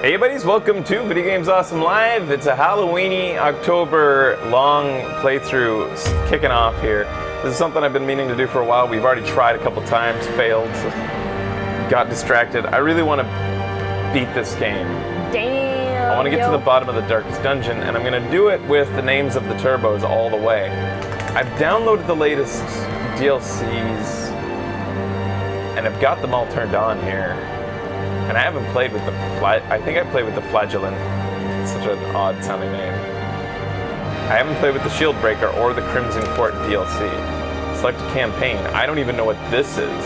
Hey buddies, welcome to Video Games Awesome Live. It's a Halloweeny October long playthrough kicking off here. This is something I've been meaning to do for a while. We've already tried a couple times, failed, got distracted. I really want to beat this game. Damn. I want to get to the bottom of the darkest dungeon, and I'm going to do it with the names of the turbos all the way. I've downloaded the latest DLCs, and I've got them all turned on here. And I haven't played with the I think I played with the Flagellant. It's such an odd sounding name. I haven't played with the Shieldbreaker or the Crimson Court DLC. Select a campaign. I don't even know what this is.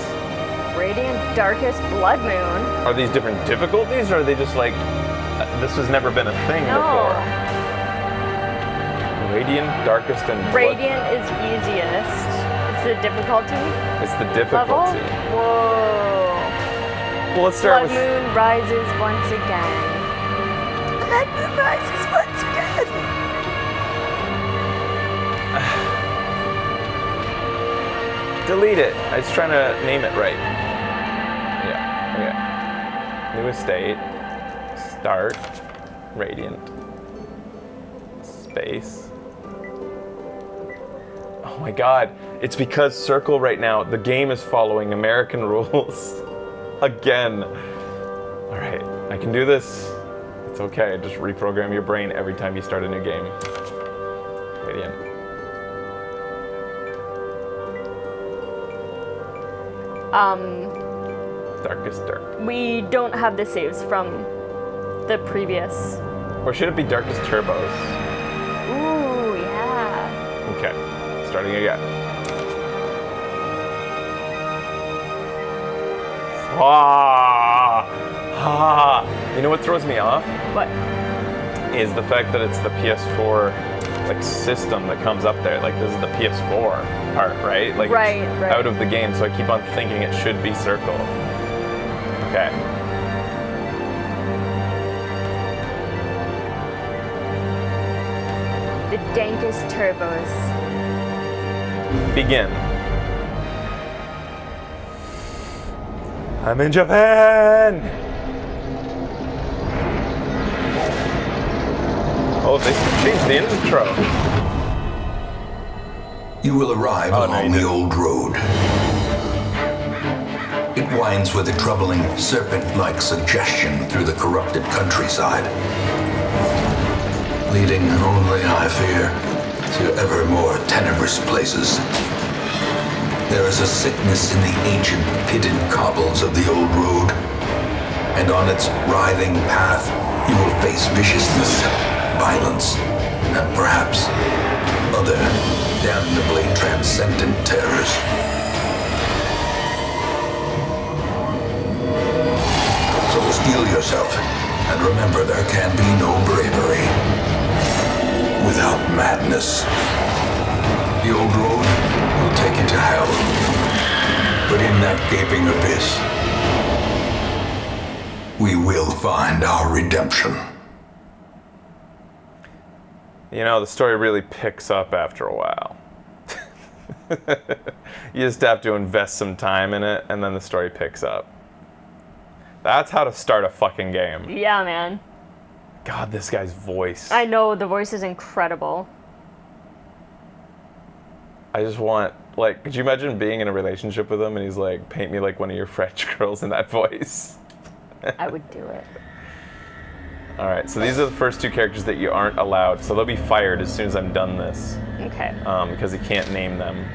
Radiant Darkest Blood Moon. Are these different difficulties, or are they just like, this has never been a thing before? Radiant, Darkest, and Blood. Radiant is easiest. It's the difficulty? It's the difficulty. Level? Whoa. Well, let's start Blood Moon rises once again. Blood Moon rises once again. Delete it. I was trying to name it right. Yeah, okay. New estate. Start. Radiant. Space. Oh my god. It's because Circle right now, the game is following American rules. Again. Alright, I can do this. It's okay, just reprogram your brain every time you start a new game. Radiant. Darkest Dark. We don't have the saves from the previous. Or should it be Darkest Turbos? Ooh, yeah. Okay, starting again. You know what throws me off? What? Is the fact that it's the PS4 like system that comes up there. Like this is the PS4 part, right? Like right. Out of the game, so I keep on thinking it should be Circle. Okay. The dankest turbos. Begin. I'm in Japan! Oh, they changed the intro. You will arrive along the old road. It winds with a troubling, serpent-like suggestion through the corrupted countryside, leading only, I fear, to ever more tenebrous places. There is a sickness in the ancient pitted cobbles of the old road, and on its writhing path you will face viciousness, violence, and perhaps other damnably transcendent terrors. So steel yourself, and remember there can be no bravery without madness. The old road will take you to hell, but in that gaping abyss, we will find our redemption. You know, the story really picks up after a while. You just have to invest some time in it, and then the story picks up. That's how to start a fucking game. Yeah, man. God, this guy's voice. I know, the voice is incredible. I just want, like, could you imagine being in a relationship with him and he's like, paint me like one of your French girls in that voice? I would do it. Alright, so these are the first two characters that you aren't allowed, so they'll be fired as soon as I'm done this. Okay. Because you can't name them.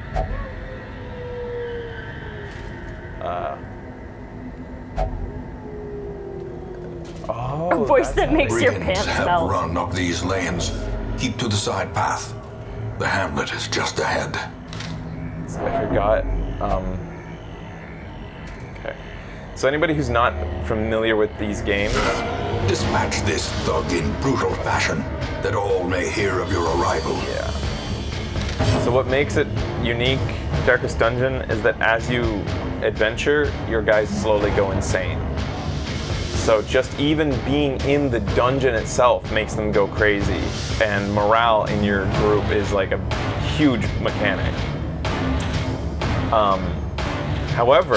A voice that makes your pants have melt. run up these lanes. Keep to the side path. The hamlet is just ahead. I forgot. Okay. So anybody who's not familiar with these games, Dispatch this thug in brutal fashion, that all may hear of your arrival. yeah. So what makes it unique, Darkest Dungeon, is that as you adventure, your guys slowly go insane. So just even being in the dungeon itself makes them go crazy, and morale in your group is like a huge mechanic. However,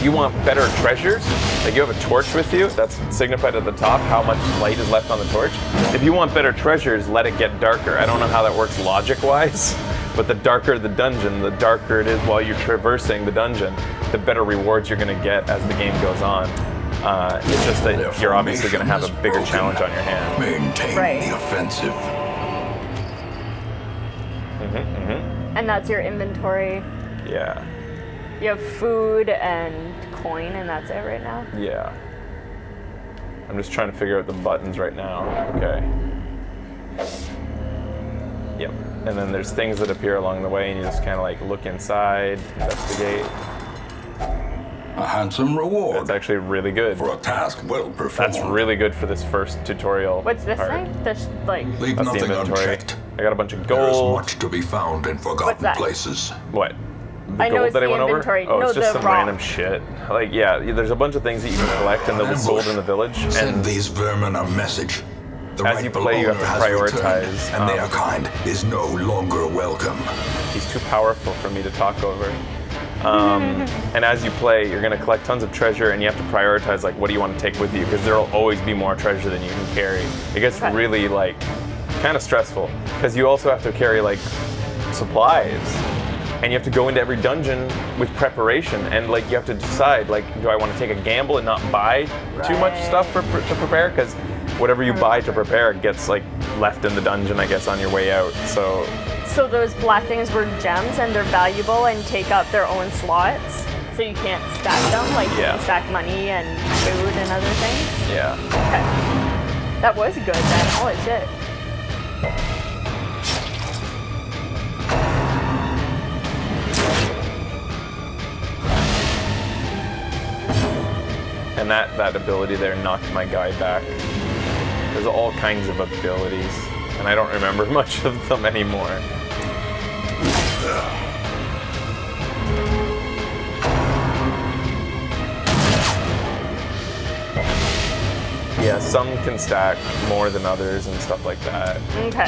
if you want better treasures, like you have a torch with you, that's signified at the top how much light is left on the torch. If you want better treasures, let it get darker. I don't know how that works logic-wise, but the darker the dungeon, the darker it is while you're traversing the dungeon, the better rewards you're going to get as the game goes on. It's just that you're obviously going to have a bigger challenge on your hand. Maintain the offensive. And that's your inventory. Yeah. You have food and coin, and that's it right now? Yeah. I'm just trying to figure out the buttons right now. Okay. Yep. And then there's things that appear along the way, and you just kind of like look inside, investigate. A handsome reward. That's actually really good. For a task well performed. That's really good for this first tutorial. What's this part. thing? This, like... Leave That's nothing the inventory. unchecked. I got a bunch of There is gold. much to be found in forgotten that? places. What? The I know gold it's that I the went inventory. over? Oh, No, it's just the some rock. random shit. Like, yeah, there's a bunch of things that you can collect, and they'll be sold in the village. Send And these vermin a message. The As you rightful play, you have owner to has returned, prioritize, and their kind is no longer welcome. he's too powerful for me to talk over. And as you play, you're going to collect tons of treasure, and you have to prioritize, like, what do you want to take with you? Because there will always be more treasure than you can carry. It gets really, like, kind of stressful. Because you also have to carry, like, supplies. And you have to go into every dungeon with preparation. And, like, you have to decide, like, do I want to take a gamble and not buy too much stuff to prepare? Because whatever you buy to prepare gets, like, left in the dungeon, I guess, on your way out. So those black things were gems, and they're valuable and take up their own slots, so you can't stack them, like you can stack money and food and other things? Yeah. Okay. That was good then, holy shit. And that ability there knocked my guy back. There's all kinds of abilities, and I don't remember much of them anymore. Yeah, some can stack more than others and stuff like that. Okay.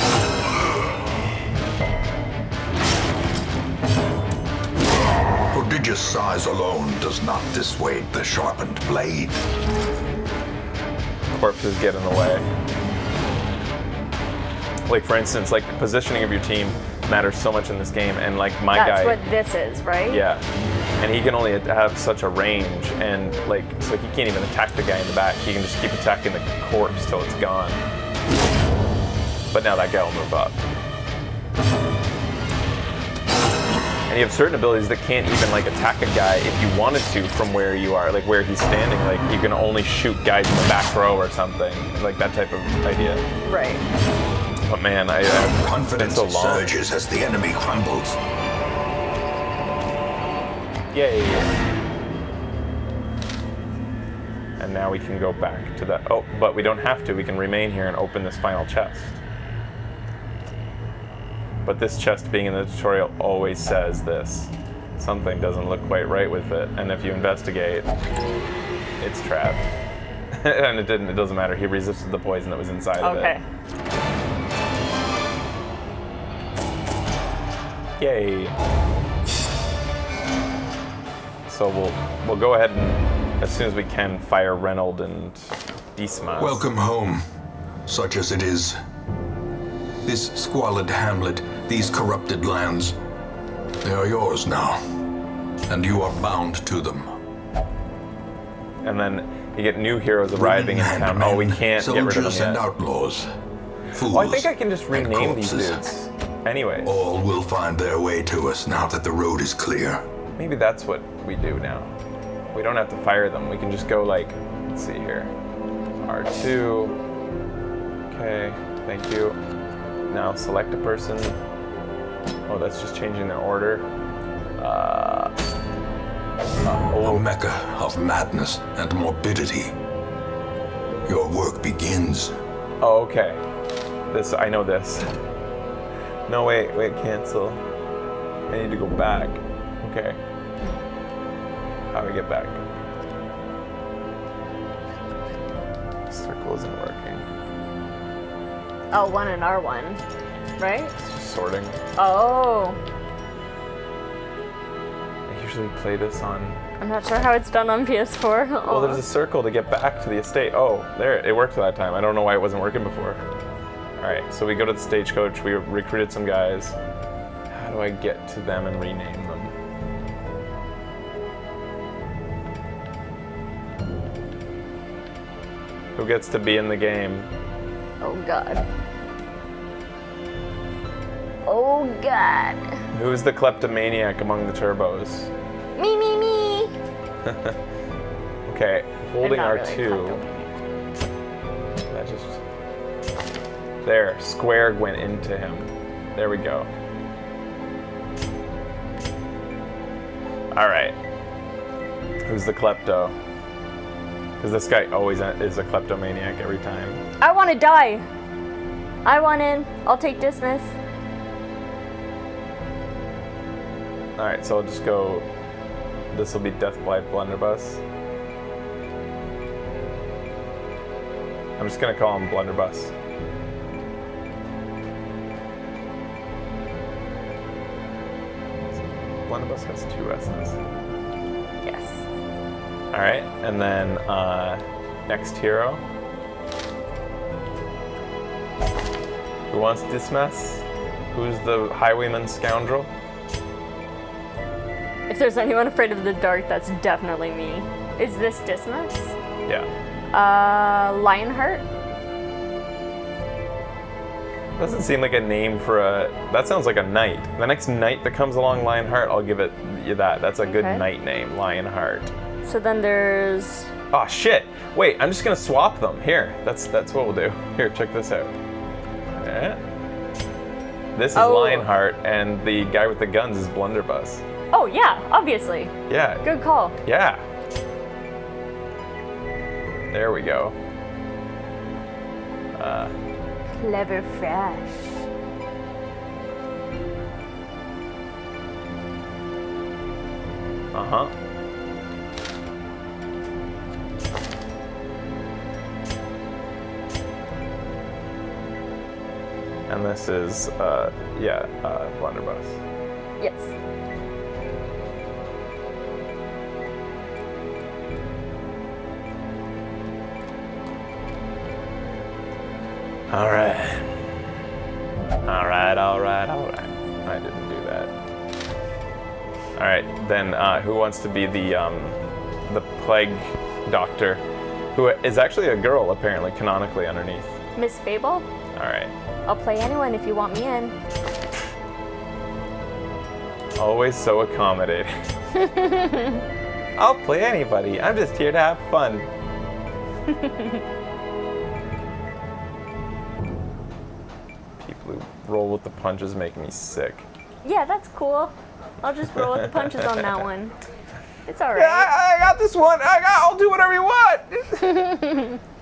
Prodigious size alone does not dissuade the sharpened blade. Corpses get in the way. Like, for instance, like, positioning of your team matters so much in this game, and like my guy. That's what this is, right? Yeah. And he can only have such a range, and like, so he can't even attack the guy in the back. He can just keep attacking the corpse till it's gone. But now that guy will move up. And you have certain abilities that can't even like attack a guy if you wanted to from where you are, like where he's standing. Like you can only shoot guys in the back row or something, like that type of idea. Right. But man, I've been Confidence so long. surges as the enemy crumbles. Yay! And now we can go back to that. Oh, but we don't have to. We can remain here and open this final chest. But this chest, being in the tutorial, always says this. Something doesn't look quite right with it, and if you investigate, it's trapped. And it didn't. It doesn't matter. He resisted the poison that was inside of it. Okay. Yay! So we'll go ahead and, as soon as we can, fire Reynold and Dismas. Welcome home, such as it is. This squalid hamlet, these corrupted lands, they are yours now, and you are bound to them. And then you get new heroes arriving in town. Oh, we can't get rid of them soldiers and yet. outlaws, fools. Oh, I think I can just and rename these corpses. dudes. Anyway, All will find their way to us now that the road is clear. maybe that's what we do now. We don't have to fire them. We can just go like, let's see here. R2. Okay, thank you. Now select a person. Oh, that's just changing their order. A Oh, mecca of madness and morbidity. Your work begins. oh, okay. This, I know this. No, wait, cancel. I need to go back. Okay. How do I get back? Circle isn't working. L1 and R1, right? It's just sorting. Oh. I usually play this on I'm not sure how it's done on PS4. Well, there's a circle to get back to the estate. Oh, there, it worked that time. I don't know why it wasn't working before. All right, so we go to the stagecoach. We recruited some guys. How do I get to them and rename them? Who gets to be in the game? Oh God. Oh God. Who's the kleptomaniac among the turbos? Me, me, me. Okay, holding I'm not R2. really That just... There, square went into him. There we go. All right. Who's the klepto? Because this guy always is a kleptomaniac every time. I want to die. I want in. I'll take dismiss. All right, so I'll just go. This will be Deathblight Blunderbuss. I'm just gonna call him Blunderbuss. Blunderbuss has 2 S's. Yes. All right, and then next hero. Who wants this mess? Who's the highwayman scoundrel? If there's anyone afraid of the dark, that's definitely me. Is this Dismas? Yeah. Lionheart? Doesn't seem like a name for a... That sounds like a knight. The next knight that comes along, Lionheart, I'll give it that. That's a good knight name, Lionheart. So then there's... Oh, shit. Wait, I'm just going to swap them. Here, that's what we'll do. Here, check this out. Yeah. This is Lionheart, and the guy with the guns is Blunderbuss. Oh, yeah, obviously. Yeah. Good call. Yeah. There we go. Clever fresh. Uh-huh. And this is, Blunderbuss. Yes. All right. All right, all right, all right. I didn't do that. All right, then who wants to be the plague doctor, who is actually a girl apparently, canonically underneath? Miss Fable? All right. I'll play anyone if you want me in. Always so accommodating. I'll play anybody. I'm just here to have fun. People who roll with the punches make me sick. Yeah, that's cool. I'll just roll with the punches on that one. It's alright. Yeah, I got this one. I'll do whatever you want.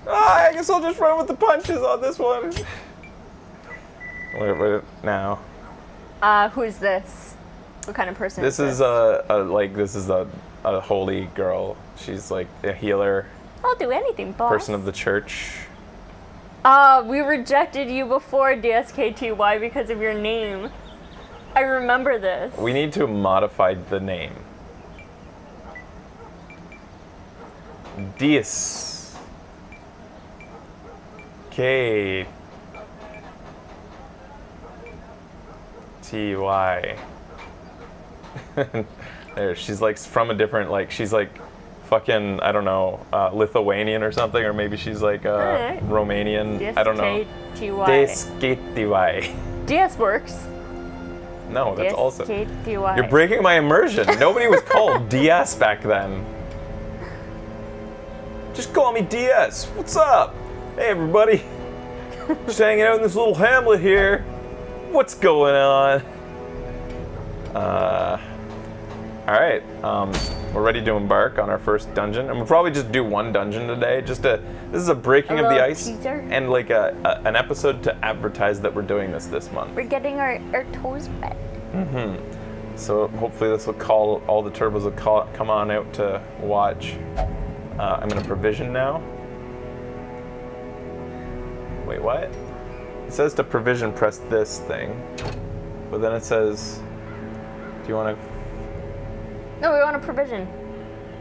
I guess I'll just run with the punches on this one. What now? Who's this? What kind of person This is a holy girl. She's like a healer. I'll do anything, boss. Person of the church. We rejected you before, DSKTY, because of your name. I remember this. We need to modify the name. Dis. K. T-Y. There, she's like from a different, she's like fucking, I don't know, Lithuanian or something, or maybe she's like Romanian. I don't know. DSKTY. DS works. No, that's also. DSKTY. You're breaking my immersion. Nobody was called DS back then. Just call me DS. What's up? Hey, everybody. Just hanging out in this little hamlet here. What's going on? All right. We're ready to embark on our first dungeon, and we'll probably just do one dungeon today. This is a breaking of the ice, teaser. and like an episode to advertise that we're doing this month. We're getting our toes wet. Mm-hmm. So hopefully this will call all the turbos will come on out to watch. I'm gonna provision now. Wait, what? It says to provision, press this thing, but then it says, do you want to? No, we want to provision.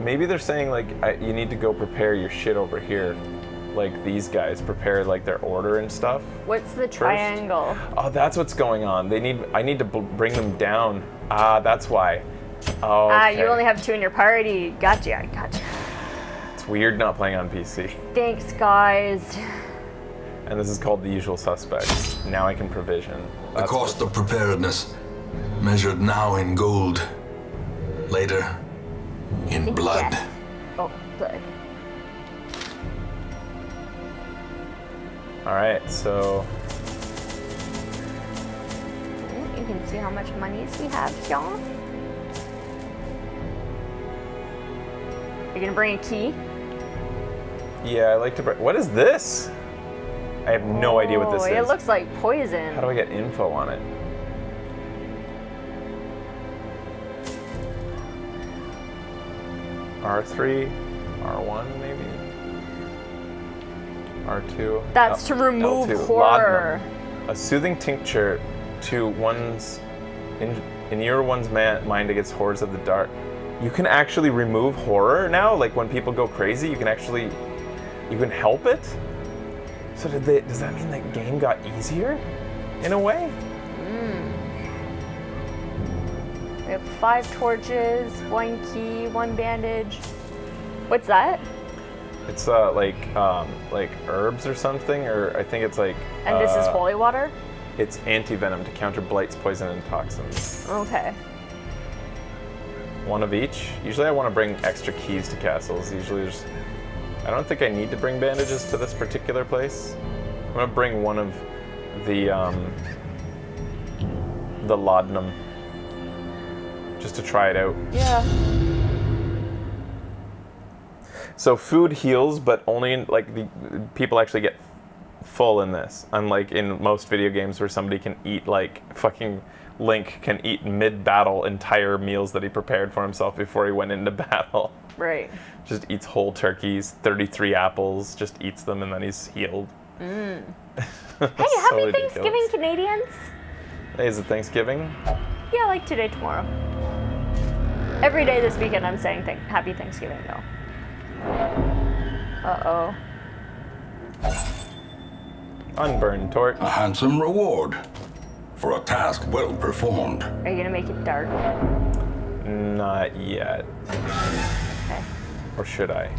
Maybe they're saying like you need to go prepare your shit over here. Like these guys prepare like their order and stuff. What's the triangle? Oh, that's what's going on. I need to bring them down. Ah, that's why. Oh. Ah, you only have 2 in your party. Gotcha. It's weird not playing on PC. Thanks, guys. And this is called The Usual Suspects. Now I can provision. The cost of preparedness, measured now in gold, later in blood. Yes. Oh, blood. All right, so you can see how much monies we have, y'all. You're gonna bring a key? yeah, I like to bring. What is this? I have no idea what this is. It looks like poison. How do I get info on it? R3, R1 maybe, R2. That's to remove L2. horror. Laudanum. A soothing tincture to one's inure one's mind against horrors of the dark. You can actually remove horror now. Like when people go crazy, you can help it. So does that mean that game got easier, in a way? We have 5 torches, 1 key, 1 bandage. What's that? It's like herbs or something, or I think it's like. And this is holy water? It's anti-venom to counter blights, poison, and toxins. Okay. 1 of each. Usually I want to bring extra keys to castles. Usually I don't think I need to bring bandages to this particular place. I'm gonna bring 1 of the laudanum just to try it out. Yeah. So food heals, but only like the people actually get full in this. Unlike in most video games where somebody can eat like fucking Link can eat mid-battle entire meals that he prepared for himself before he went into battle. Right. Just eats whole turkeys, 33 apples, just eats them, and then he's healed. Hey, So happy ridiculous. Thanksgiving, Canadians! Hey, is it Thanksgiving? Yeah, like today, tomorrow. Every day this weekend I'm saying happy Thanksgiving, though. Uh-oh. Unburned torch. A handsome reward for a task well performed. Are you gonna make it dark? Not yet. Okay. Or should I?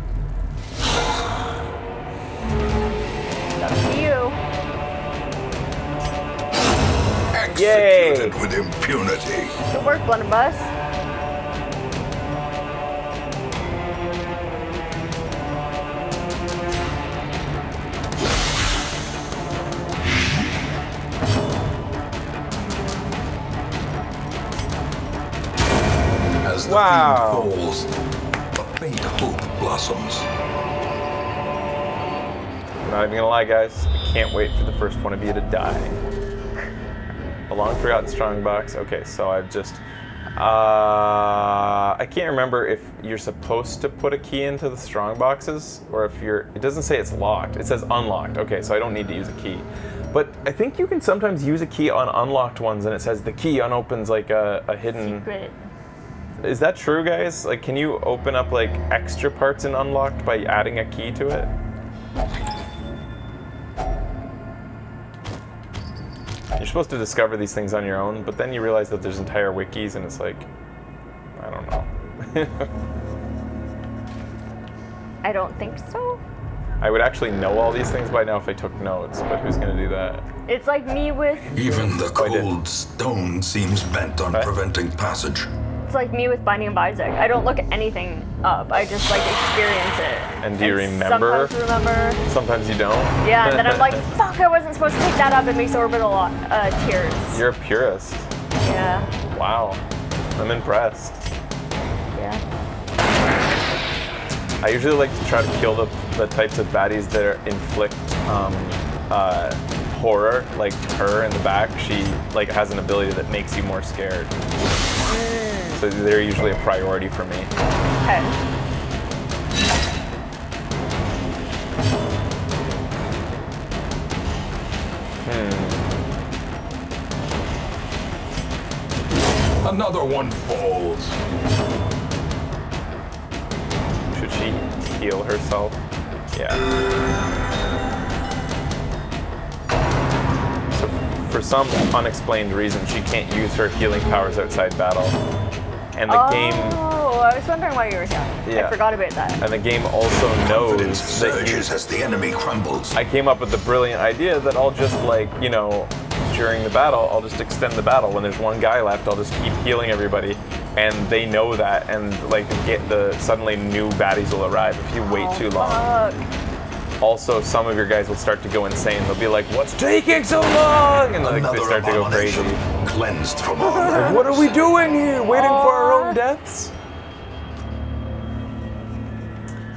It's up to you. Executed with impunity. Good work, Blunderbuss. As the Wow. fiend falls, a faint hope blossoms. I'm not even gonna lie, guys. I can't wait for the first one of you to die. A long forgotten strongbox. Okay, so I've just... I can't remember if you're supposed to put a key into the strong boxes, or if you're... It doesn't say it's locked. It says unlocked. Okay, so I don't need to use a key. But I think you can sometimes use a key on unlocked ones, and it says the key unopens like a hidden... Secret. Is that true, guys? Like, can you open up like extra parts in unlocked by adding a key to it? You're supposed to discover these things on your own, but then you realize that there's entire wikis, and it's like, I don't know. I don't think so. I would actually know all these things by now if I took notes, but who's gonna do that? It's like me with... Even the I did. cold stone seems bent on What? preventing passage. It's like me with Binding of Isaac. I don't look anything up. I just like experience it. And do you remember? Sometimes remember. Sometimes you don't. Yeah, and then I'm like, fuck, I wasn't supposed to pick that up. It makes orbital tears. You're a purist. Yeah. Wow. I'm impressed. Yeah. I usually like to try to kill the types of baddies that inflict horror, like her in the back. She like has an ability that makes you more scared. So they're usually a priority for me. Okay. Another one falls. heal herself. Yeah. So for some unexplained reason, she can't use her healing powers outside battle. And the game... Oh, I was wondering why you were here. Yeah. I forgot about that. And the game also knows that surges as the enemy crumbles. I came up with the brilliant idea that I'll just, like, you know, during the battle, I'll just extend the battle. When there's one guy left, I'll just keep healing everybody. And they know that, and like suddenly new baddies will arrive if you wait too long. Fuck. Also, some of your guys will start to go insane. They'll be like, "What's taking so long?" And like, they start to go crazy. Cleansed from all. Like, what are we doing here? Waiting for our own deaths?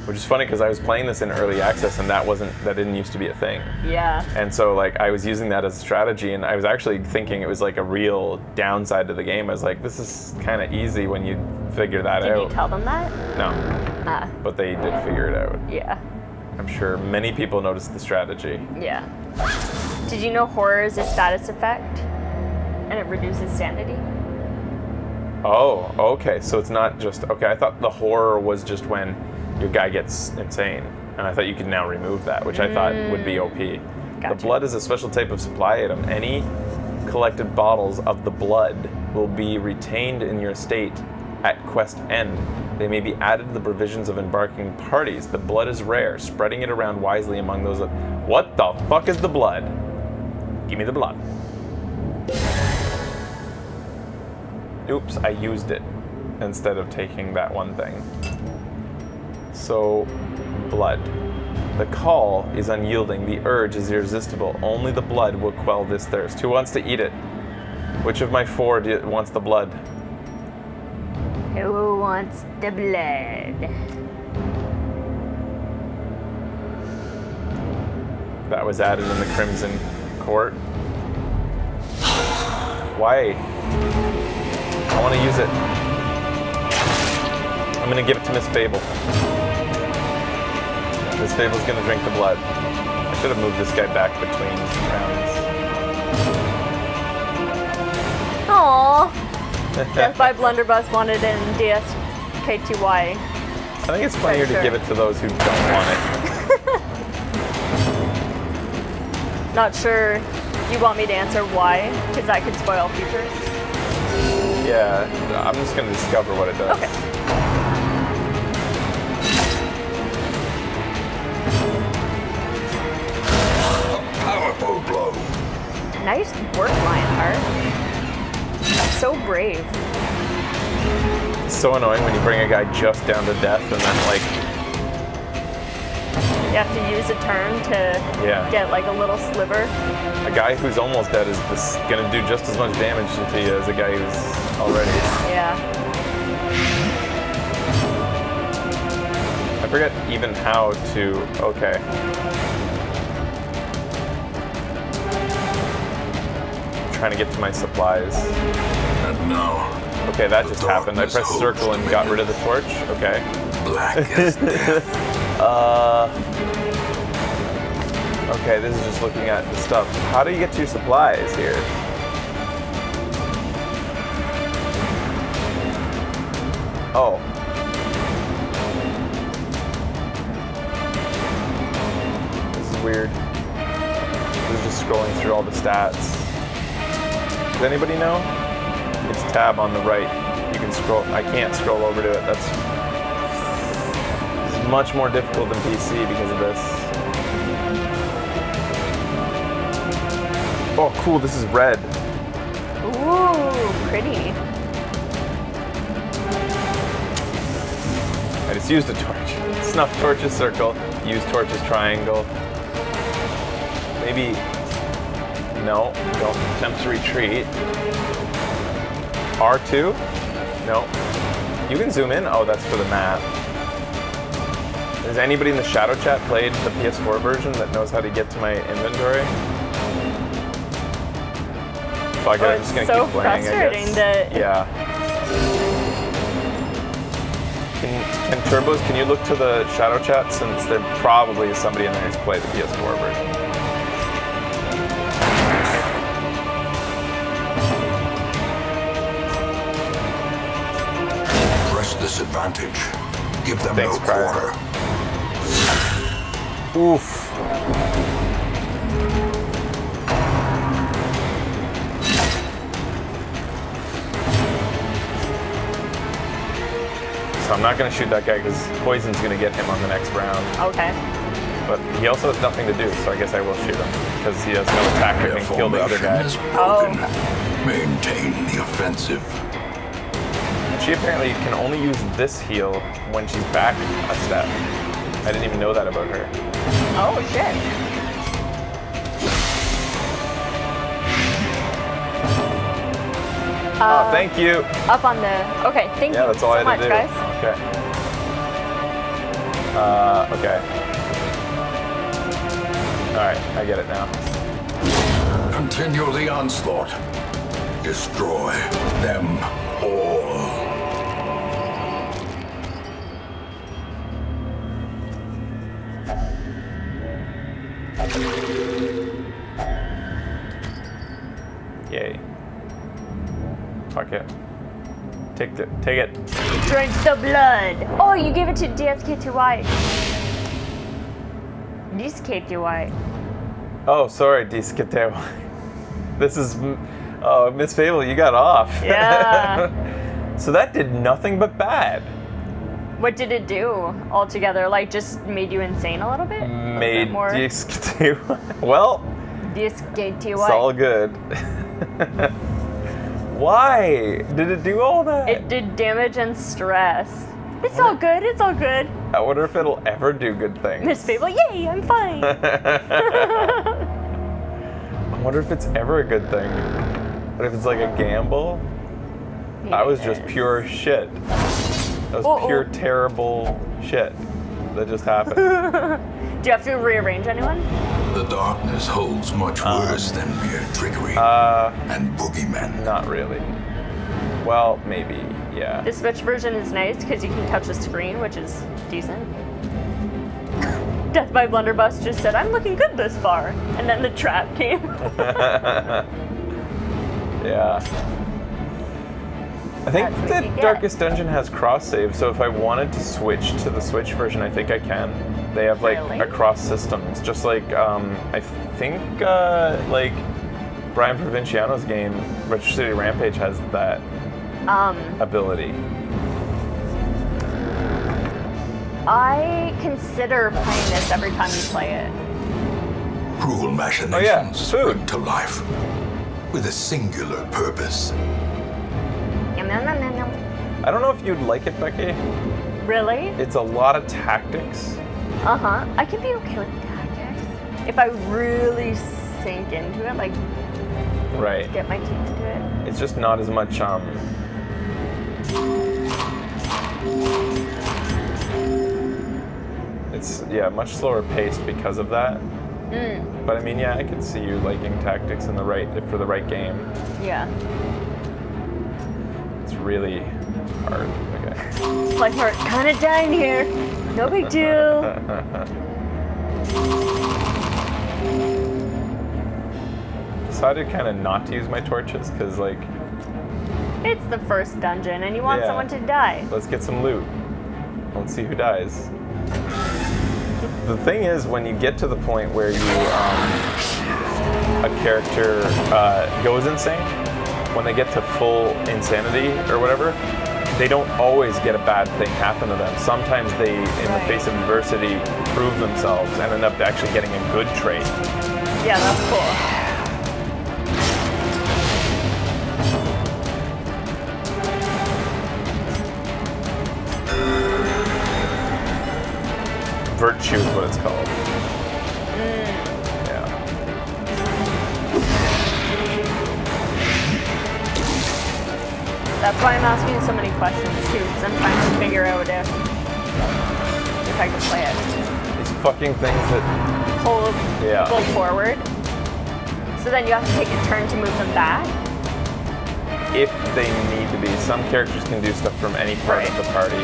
Which is funny because I was playing this in early access, and that didn't used to be a thing. Yeah. And so like I was using that as a strategy, and I was actually thinking it was like a real downside to the game. I was like, this is kind of easy when you figure that out. Did you tell them that? No. Ah. But they did figure it out. Yeah. I'm sure many people noticed the strategy. Yeah. Did you know horror is a status effect? And it reduces sanity? Oh, okay. So it's not just... Okay, I thought the horror was just when your guy gets insane. And I thought you could now remove that, which I thought would be OP. Gotcha. The blood is a special type of supply item. Any collected bottles of the blood will be retained in your estate at quest end. They may be added to the provisions of embarking parties. The blood is rare. Spreading it around wisely among those of... What the fuck is the blood? Give me the blood. Oops, I used it instead of taking that one thing. So, blood. The call is unyielding. The urge is irresistible. Only the blood will quell this thirst. Who wants to eat it? Which of my four wants the blood? Who wants the blood? That was added in the Crimson Court. Why? I want to use it. I'm going to give it to Miss Fable. Miss Fable's going to drink the blood. I should have moved this guy back between rounds. Aww. Death by Blunderbuss wanted in DSKTY. I think it's funnier to give it to those who don't want it. Not sure you want me to answer why, because that could spoil features. Yeah, I'm just going to discover what it does. Okay. A powerful blow. Nice work, Lionheart. So brave. It's so annoying when you bring a guy just down to death and then, like... You have to use a turn to get, like, a little sliver. A guy who's almost dead is going to do just as much damage to you as a guy who's already... Yeah. I forget even how to... Okay. I'm trying to get to my supplies. And now... Okay, that just happened. I pressed circle and got rid of the torch. Okay. Black as death. Okay, this is just looking at the stuff. How do you get to your supplies here? Oh. This is weird. This is just scrolling through all the stats. Does anybody know? It's tab on the right. You can scroll. I can't scroll over to it. This is much more difficult than PC because of this. Oh, cool. This is red. Ooh, pretty. I just used a torch. Snuff torches circle. Use torches triangle. Maybe. No. Don't attempt to retreat. R2? No. You can zoom in? Oh, that's for the map. Has anybody in the Shadow Chat played the PS4 version that knows how to get to my inventory? Fuck it, I'm just gonna keep playing, I guess. Yeah. Can Turbos, can you look to the Shadow Chat since there probably is somebody in there who's played the PS4 version? Disadvantage. Give them Thanks, no quarter. Oof. So I'm not going to shoot that guy because poison's going to get him on the next round. Okay. But he also has nothing to do, so I guess I will shoot him because he has no attack that can kill the other guy. Is broken. Maintain the offensive. She apparently can only use this heal when she's back a step. I didn't even know that about her. Oh, shit. Oh, thank you. Up on the... Okay, thank you that's all so I much, had to do. guys. Okay. Okay. Alright, I get it now. Continue the onslaught. Destroy them all. Yay. Fuck it. Take it. Take it. Drink the blood. Oh, you gave it to DSK2Y. DSK2Y. Oh, sorry, Discateo. This is... Oh, Miss Fable, you got off. Yeah. So that did nothing but bad. What did it do altogether? Like, just made you insane a little bit? Made more? Discateo... Well, DSK2Y. it's all good. Why did it do all that? It did damage and stress. It's all good, it's all good. I wonder if it'll ever do good things. Miss Fable, yay, I'm fine. I wonder if it's ever a good thing. What if it's like a gamble? That was just pure shit. That was pure terrible shit that just happened. Do you have to rearrange anyone? The darkness holds much worse than mere trickery and boogeymen. Not really. Well, maybe, yeah. The Switch version is nice because you can touch the screen, which is decent. Death by Blunderbuss just said, I'm looking good this far. And then the trap came. Yeah. I think That's what that you get. Darkest Dungeon has cross-save, so if I wanted to switch to the Switch version, I think I can. They have like Really? across systems, just like I think like Brian Provinciano's game, Retro City Rampage, has that ability. I consider playing this every time you play it. Cruel machinations Oh, yeah, food. spring to life with a singular purpose. Yum, yum, yum, yum, yum. I don't know if you'd like it, Becky. Really? It's a lot of tactics. Uh-huh. I can be okay with tactics. If I really sink into it, like Right. get my teeth into it. It's just not as much it's much slower paced because of that. But I mean, yeah, I could see you liking tactics in for the right game. Yeah. It's really hard. Okay. Like we're kind of dying here. No big deal. Decided kind of not to use my torches because, like, It's the first dungeon, and you want Yeah. someone to die. let's get some loot. Let's see who dies. The thing is, when you get to the point where a character goes insane, when they get to full insanity or whatever, they don't always get a bad thing happen to them. Sometimes they, in the Right. face of adversity, prove themselves and end up actually getting a good trait. Yeah, that's cool. Virtue is what it's called. Yeah. That's why I'm asking so many questions too, because I'm trying to figure out if I can play it. These fucking things that, Hold Yeah. people forward. So then you have to take a turn to move them back. if they need to be, some characters can do stuff from any part of the party.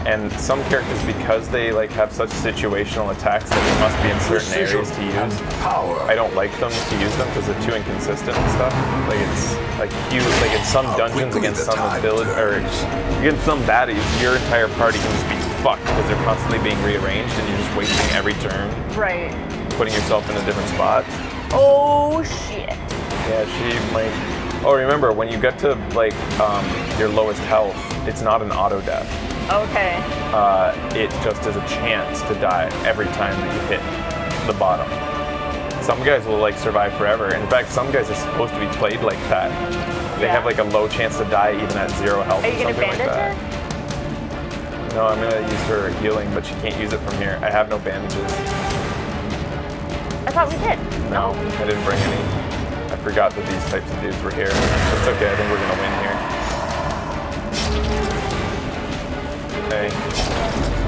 And some characters, because they like have such situational attacks that they must be in certain areas to use, I don't like them to use them because they're too inconsistent and stuff. Like it's like huge, like in some dungeons against some village or against some baddies, your entire party can just be fucked because they're constantly being rearranged and you're just wasting every turn. Right. Putting yourself in a different spot. Oh shit. Yeah, she might. Oh, remember when you get to like your lowest health, it's not an auto death. Okay. It just is a chance to die every time that you hit the bottom. Some guys will like survive forever. In fact, some guys are supposed to be played like that. They have like a low chance to die even at 0 health. Are you gonna bandage like her? No, I'm gonna use her healing, but she can't use it from here. I have no bandages. I thought we did. No, I didn't bring any. I forgot that these types of dudes were here. It's okay, I think we're gonna win here. Okay.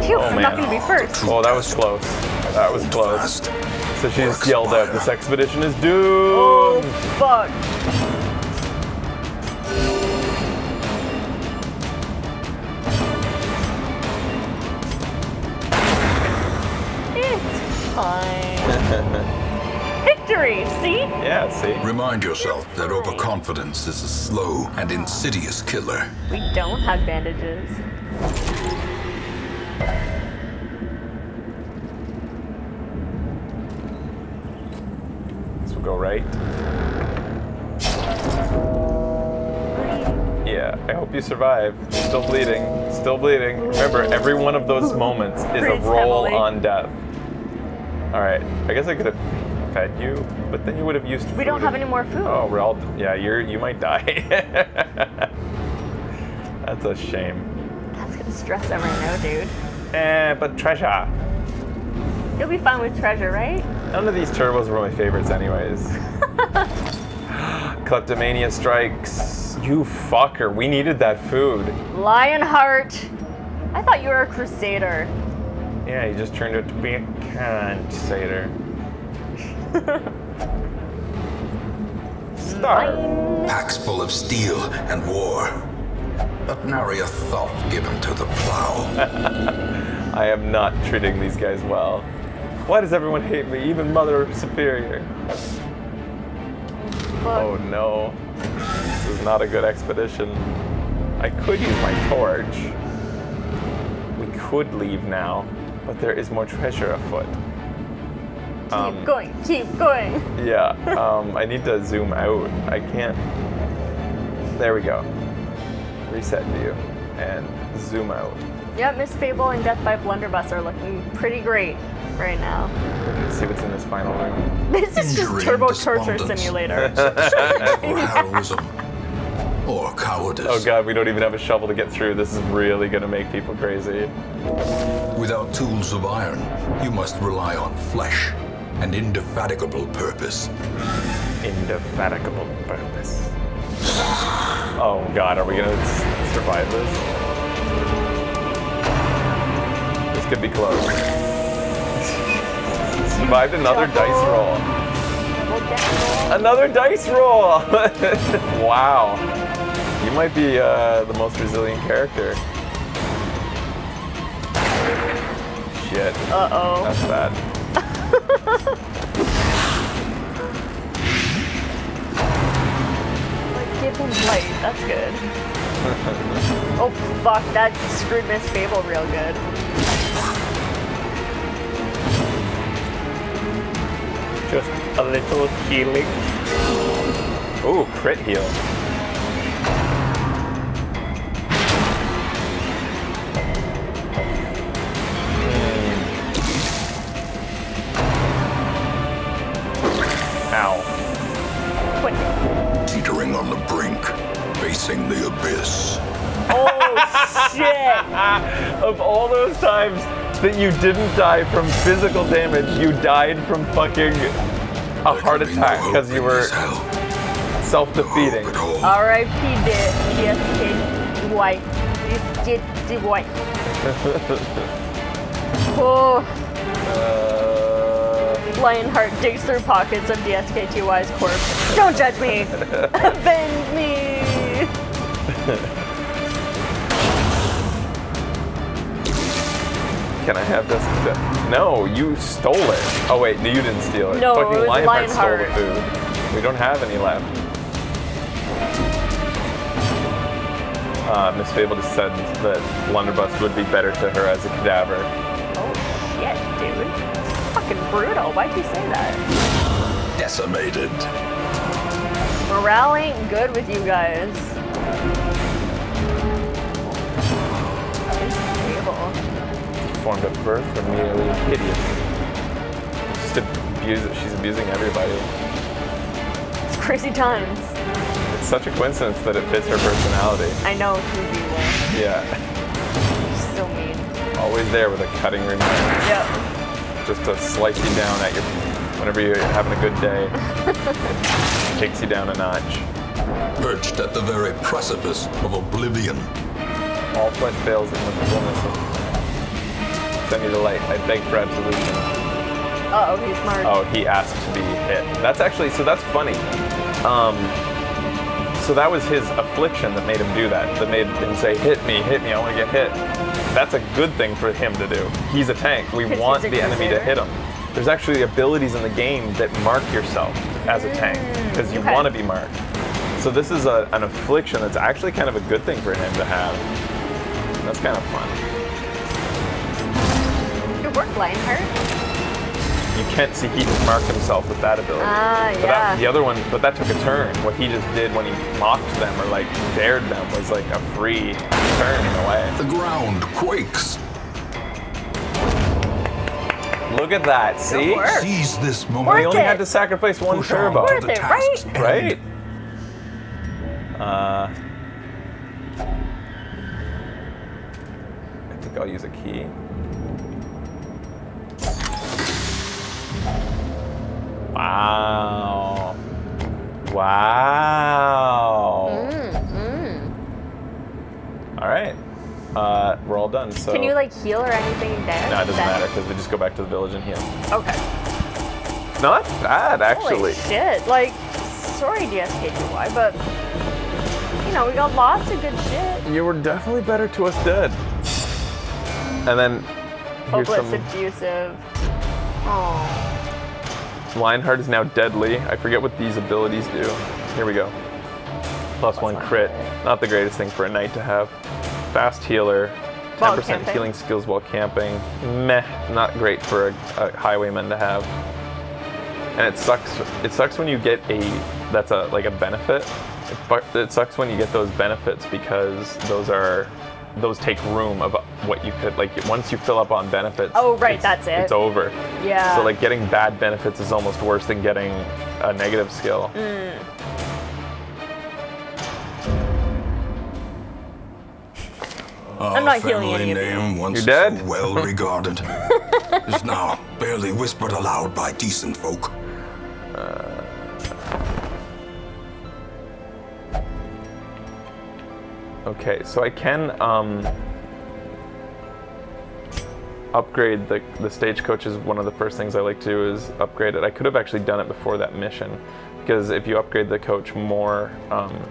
Phew, Oh, I'm man. not gonna be first. Oh, that was close. That was close. So she just yelled out, "This expedition is doomed!" Oh, fuck. It's fine. Victory, see? Yeah, see? Remind yourself that overconfidence is a slow and insidious killer. We don't have bandages. So we'll go right. Yeah, I hope you survive. Still bleeding. Still bleeding. Remember, every one of those moments is a Breathes roll heavily. on death. Alright, I guess I could have fed you, but then you would have used food. We don't have any more food. Oh, we're all... Yeah, you might die. That's a shame. That's gonna stress out right now, dude. But treasure. You'll be fine with treasure, right? None of these turbos were my favorites anyways. Kleptomania strikes. You fucker, we needed that food. Lionheart. I thought you were a crusader. Yeah, he just turned out to be a cunt-satyr. Star. Packs full of steel and war, but nary a thought given to the plow. I am not treating these guys well. Why does everyone hate me, even Mother Superior? Oh no. This is not a good expedition. I could use my torch. We could leave now, but there is more treasure afoot. Keep going, keep going. Yeah, I need to zoom out. I can't. There we go. Reset view and zoom out. Yep, Miss Fable and Death by Blunderbuss are looking pretty great right now. Let's see what's in this final room. This is just Injury Turbo and Torture despondence. Simulator. For heroism or cowardice. Oh god, we don't even have a shovel to get through. This is really gonna make people crazy. Without tools of iron, you must rely on flesh and indefatigable purpose. Indefatigable purpose. Oh god, are we gonna survive this? This could be close. Survived another dice roll. Another dice roll! Wow. You might be the most resilient character. Shit. Uh-oh. That's bad. Give him light, that's good. Oh fuck, that screwed Miss Fable real good. Just a little healing. Ooh, crit heal. Ow. Quick. Teetering on the brink, facing the abyss. Oh shit! Of all those times that you didn't die from physical damage, you died from fucking a heart attack because you were self-defeating. R.I.P. DSK White. DSK White. Oh. Lionheart digs through pockets of DSKTY's corpse. Don't judge me! Avenge me! Can I have this? No, you stole it. Oh wait, no, you didn't steal it. No, Fucking it was Lionheart stole the Lionheart. food. We don't have any left. Miss Fable just said that Blunderbuss would be better to her as a cadaver. Oh shit, dude. It's fucking brutal. Why'd you say that? Decimated. Morale ain't good with you guys. Miss Fable. Formed at birth or merely hideous. She's abusing everybody. It's crazy times. It's such a coincidence that it fits her personality. I know she's evil. Yeah. She's so mean. Always there with a cutting reminder. Yep. Just to slice you down at your whenever you're having a good day. It takes you down a notch. Perched at the very precipice of oblivion. All flint fails in the fullness of. Send me the light. I beg for absolution. Uh-oh, he's smart. Oh, he asked to be hit. That's actually, so that's funny. So that was his affliction that made him do that. That made him say, hit me, I want to get hit. That's a good thing for him to do. He's a tank. We want the enemy to hit him. There's actually abilities in the game that mark yourself as a tank because you want to be marked. So this is an affliction that's actually kind of a good thing for him to have. That's kind of fun. Good work, Lionheart. You can't see he just marked himself with that ability. But Yeah. the other one, but that took a turn. What he just did when he mocked them or like dared them was like a free turn in a way. The ground quakes. Look at that, see? work. Seize this We moment. only it. had to sacrifice one Push on turbo. to Worth the it, task's right? end. Right? I think I'll use a key. Wow. Wow. All right. We're all done. So. Can you like heal or anything dead? No, it doesn't matter because we just go back to the village and heal. Okay. Not bad, actually. Holy shit. Like, sorry DSKGY, but you know, we got lots of good shit. You were definitely better to us dead. And then here's Hopeless, some. abusive. Oh. Lionheart is now deadly. I forget what these abilities do. Here we go. Plus one crit. Not the greatest thing for a knight to have. Fast healer. 10% camping. healing skills while camping. Meh. Not great for a highwayman to have. And it sucks. It sucks when you get that's like a benefit. It sucks when you get those benefits because those take room of what you could, like, once you fill up on benefits. Oh, right, that's it. It's over. Yeah. So like getting bad benefits is almost worse than getting a negative skill. I'm not healing family any of you. name once You dead? so well regarded is now barely whispered aloud by decent folk. Okay, so I can upgrade the stagecoach. Is one of the first things I like to do is upgrade it. I could have actually done it before that mission, because if you upgrade the coach, more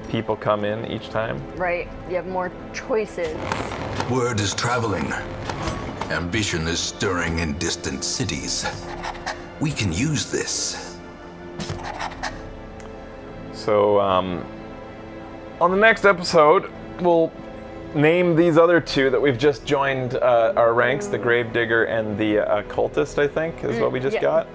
people come in each time. Right. You have more choices. Word is traveling. Ambition is stirring in distant cities. We can use this. So on the next episode, we'll name these other two that we've just joined our ranks, the Gravedigger and the Cultist, I think, is what we just got.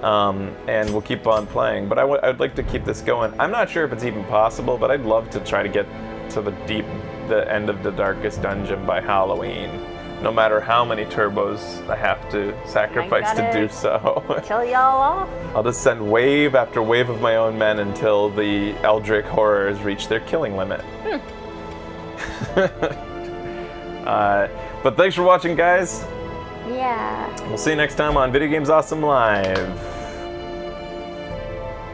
And we'll keep on playing. But I'd like to keep this going. I'm not sure if it's even possible, but I'd love to try to get to the end of the Darkest Dungeon by Halloween. No matter how many turbos I have to sacrifice to do so. Kill y'all off. I'll just send wave after wave of my own men until the Eldritch horrors reach their killing limit. But thanks for watching, guys. Yeah. We'll see you next time on Video Games Awesome Live.